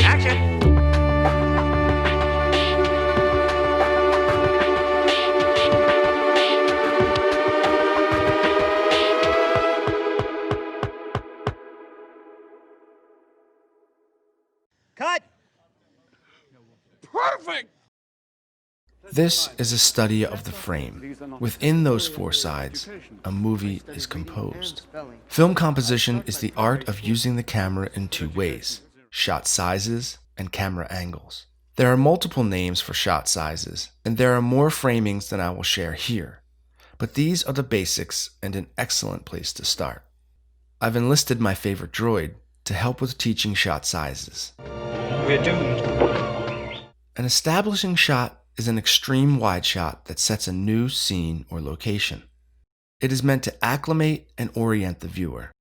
Action! Cut! Perfect! This is a study of the frame. Within those four sides, a movie is composed. Film composition is the art of using the camera in two ways: shot sizes and camera angles. There are multiple names for shot sizes, and there are more framings than I will share here. But these are the basics and an excellent place to start. I've enlisted my favorite droid to help with teaching shot sizes. We're doomed. An establishing shot is an extreme wide shot that sets a new scene or location. It is meant to acclimate and orient the viewer.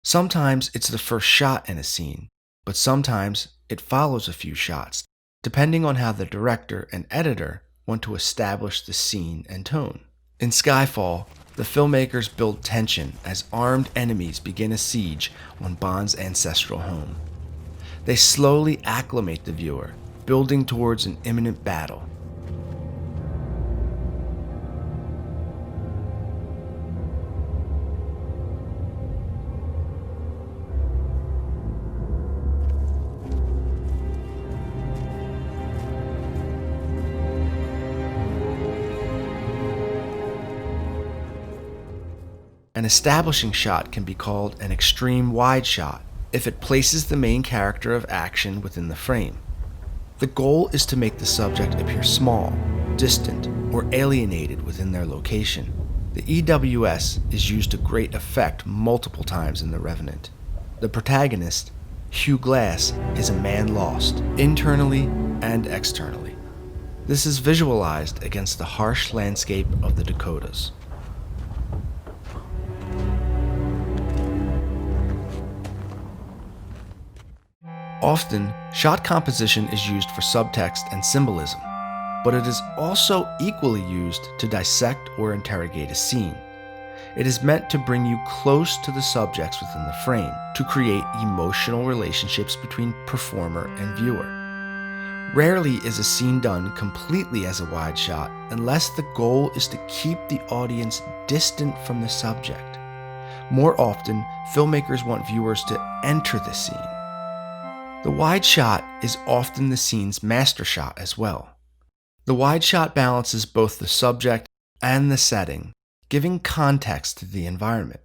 Sometimes it's the first shot in a scene, but sometimes it follows a few shots, depending on how the director and editor want to establish the scene and tone. In Skyfall, the filmmakers build tension as armed enemies begin a siege on Bond's ancestral home. They slowly acclimate the viewer, building towards an imminent battle. An establishing shot can be called an extreme wide shot if it places the main character of action within the frame. The goal is to make the subject appear small, distant, or alienated within their location. The EWS is used to great effect multiple times in The Revenant. The protagonist, Hugh Glass, is a man lost, internally and externally. This is visualized against the harsh landscape of the Dakotas. Often, shot composition is used for subtext and symbolism, but it is also equally used to dissect or interrogate a scene. It is meant to bring you close to the subjects within the frame, to create emotional relationships between performer and viewer. Rarely is a scene done completely as a wide shot unless the goal is to keep the audience distant from the subject. More often, filmmakers want viewers to enter the scene. The wide shot is often the scene's master shot as well. The wide shot balances both the subject and the setting, giving context to the environment.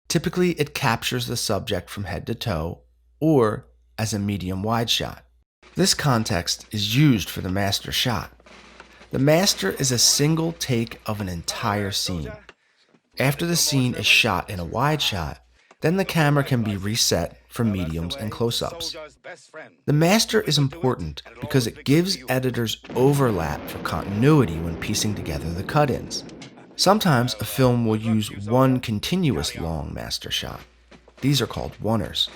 Typically, it captures the subject from head to toe, or as a medium wide shot. This context is used for the master shot. The master is a single take of an entire scene. After the scene is shot in a wide shot, then the camera can be reset for mediums and close-ups. The master is important because it gives editors overlap for continuity when piecing together the cut-ins. Sometimes a film will use one continuous long master shot. These are called oneers.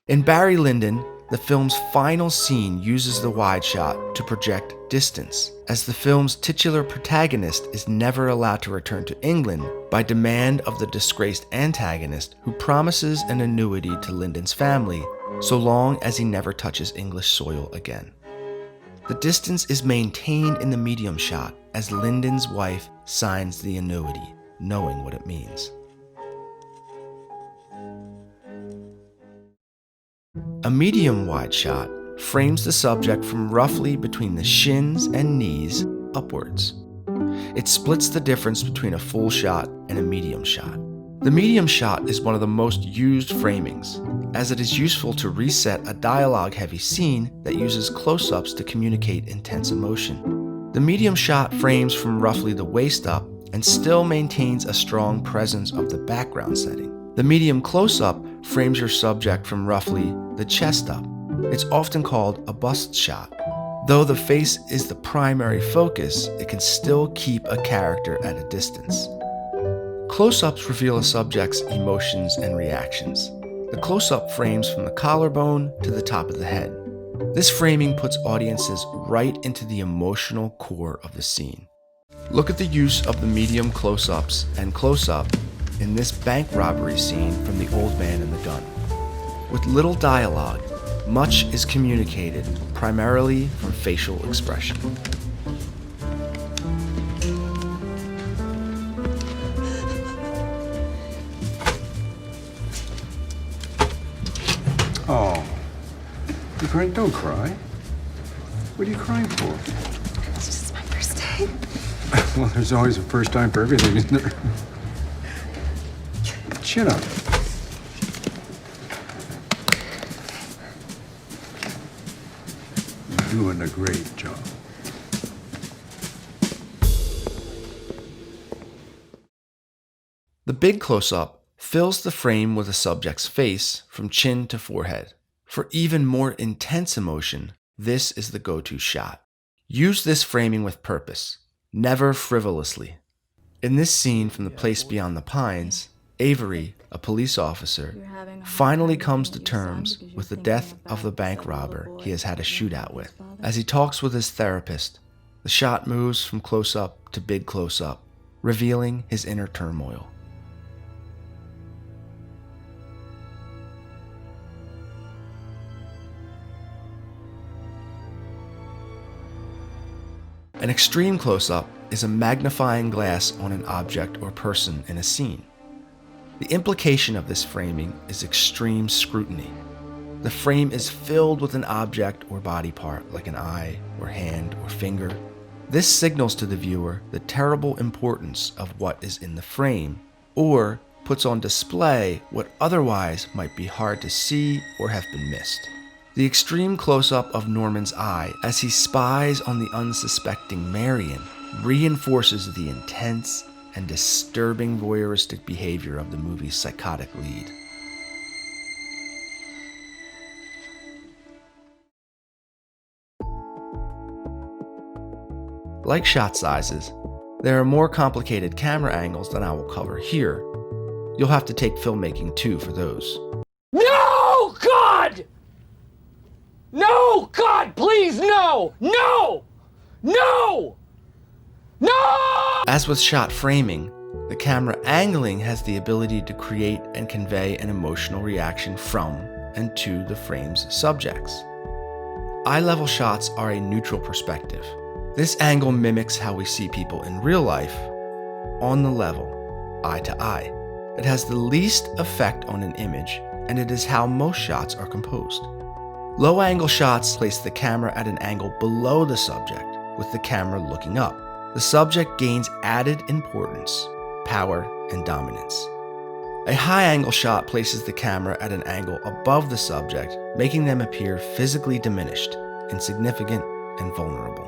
In Barry Lyndon, the film's final scene uses the wide shot to project distance, as the film's titular protagonist is never allowed to return to England by demand of the disgraced antagonist, who promises an annuity to Lyndon's family so long as he never touches English soil again. The distance is maintained in the medium shot as Lyndon's wife signs the annuity, knowing what it means. A medium wide shot frames the subject from roughly between the shins and knees upwards. It splits the difference between a full shot and a medium shot. The medium shot is one of the most used framings, as it is useful to reset a dialogue-heavy scene that uses close-ups to communicate intense emotion. The medium shot frames from roughly the waist up and still maintains a strong presence of the background setting. The medium close-up frames your subject from roughly the chest up. It's often called a bust shot. Though the face is the primary focus, it can still keep a character at a distance. Close-ups reveal a subject's emotions and reactions. The close-up frames from the collarbone to the top of the head. This framing puts audiences right into the emotional core of the scene. Look at the use of the medium close-ups and close-up in this bank robbery scene from The Old Man and the Gun. With little dialogue, much is communicated primarily from facial expression. Oh, you crying? Don't cry. What are you crying for? It's just my first time. Well, there's always a first time for everything, isn't there? Chin up. You're doing a great job. The big close-up fills the frame with a subject's face from chin to forehead. For even more intense emotion, this is the go-to shot. Use this framing with purpose, never frivolously. In this scene from The Place Beyond the Pines, Avery, a police officer, finally comes to terms with the death of the bank robber he has had a shootout with. As he talks with his therapist, the shot moves from close-up to big close-up, revealing his inner turmoil. An extreme close-up is a magnifying glass on an object or person in a scene. The implication of this framing is extreme scrutiny. The frame is filled with an object or body part, like an eye or hand or finger. This signals to the viewer the terrible importance of what is in the frame, or puts on display what otherwise might be hard to see or have been missed. The extreme close-up of Norman's eye as he spies on the unsuspecting Marion reinforces the intense and disturbing voyeuristic behavior of the movie's psychotic lead. Like shot sizes, there are more complicated camera angles than I will cover here. You'll have to take filmmaking too for those. No, God! No, God, please, no! No! No! No! As with shot framing, the camera angling has the ability to create and convey an emotional reaction from and to the frame's subjects. Eye-level shots are a neutral perspective. This angle mimics how we see people in real life, on the level, eye to eye. It has the least effect on an image, and it is how most shots are composed. Low-angle shots place the camera at an angle below the subject, with the camera looking up. The subject gains added importance, power, and dominance. A high-angle shot places the camera at an angle above the subject, making them appear physically diminished, insignificant, and vulnerable.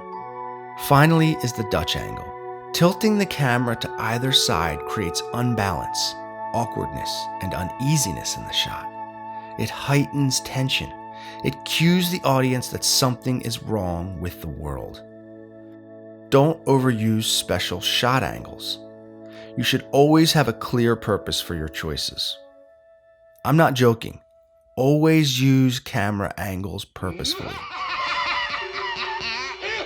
Finally is the Dutch angle. Tilting the camera to either side creates unbalance, awkwardness, and uneasiness in the shot. It heightens tension. It cues the audience that something is wrong with the world. Don't overuse special shot angles. You should always have a clear purpose for your choices. I'm not joking. Always use camera angles purposefully.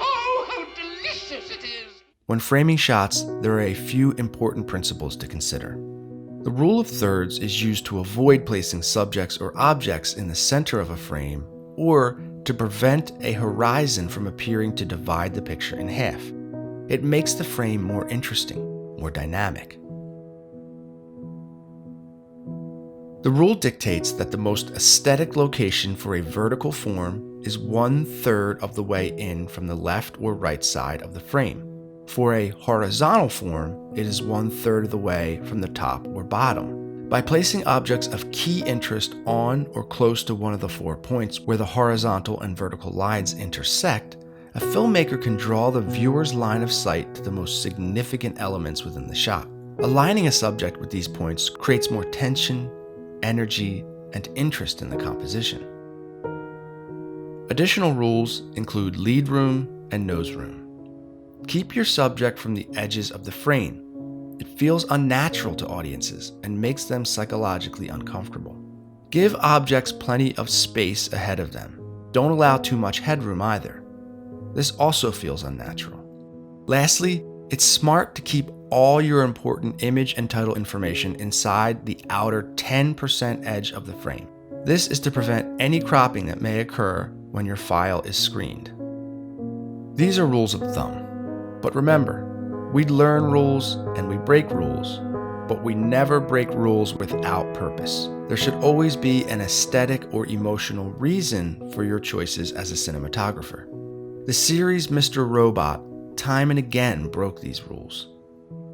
Oh, how delicious it is! When framing shots, there are a few important principles to consider. The rule of thirds is used to avoid placing subjects or objects in the center of a frame, or to prevent a horizon from appearing to divide the picture in half. It makes the frame more interesting, more dynamic. The rule dictates that the most aesthetic location for a vertical form is 1/3 of the way in from the left or right side of the frame. For a horizontal form, it is 1/3 of the way from the top or bottom. By placing objects of key interest on or close to one of the 4 points where the horizontal and vertical lines intersect, a filmmaker can draw the viewer's line of sight to the most significant elements within the shot. Aligning a subject with these points creates more tension, energy, and interest in the composition. Additional rules include lead room and nose room. Keep your subject from the edges of the frame. It feels unnatural to audiences and makes them psychologically uncomfortable. Give objects plenty of space ahead of them. Don't allow too much headroom either. This also feels unnatural. Lastly, It's smart to keep all your important image and title information inside the outer 10% edge of the frame. This is to prevent any cropping that may occur when your file is screened. These are rules of thumb. But remember, we learn rules and we break rules, but we never break rules without purpose. There should always be an aesthetic or emotional reason for your choices as a cinematographer. The series Mr. Robot time and again broke these rules.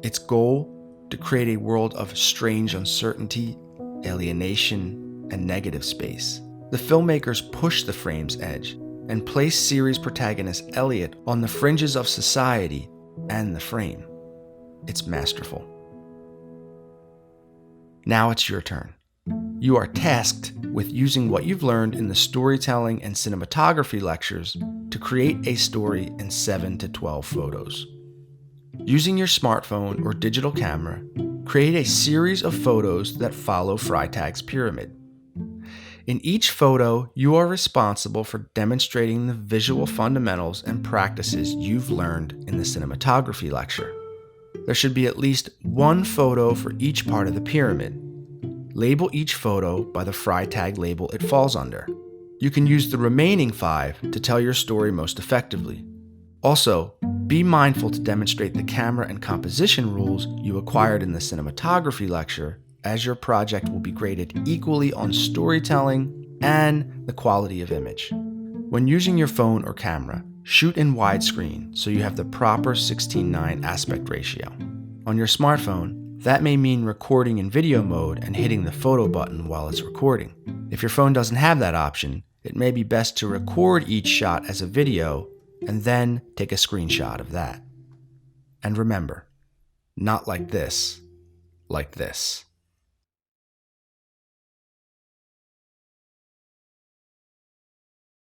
Its goal? To create a world of strange uncertainty, alienation, and negative space. The filmmakers pushed the frame's edge and placed series protagonist Elliot on the fringes of society and the frame. It's masterful. Now it's your turn. You are tasked with using what you've learned in the storytelling and cinematography lectures to create a story in 7 to 12 photos. Using your smartphone or digital camera, create a series of photos that follow Freytag's pyramid. In each photo, you are responsible for demonstrating the visual fundamentals and practices you've learned in the cinematography lecture. There should be at least one photo for each part of the pyramid. Label each photo by the Freytag label it falls under. You can use the remaining 5 to tell your story most effectively. Also, be mindful to demonstrate the camera and composition rules you acquired in the cinematography lecture, as your project will be graded equally on storytelling and the quality of image. When using your phone or camera, shoot in widescreen so you have the proper 16:9 aspect ratio. On your smartphone, that may mean recording in video mode and hitting the photo button while it's recording. If your phone doesn't have that option, it may be best to record each shot as a video and then take a screenshot of that. And remember, not like this, like this.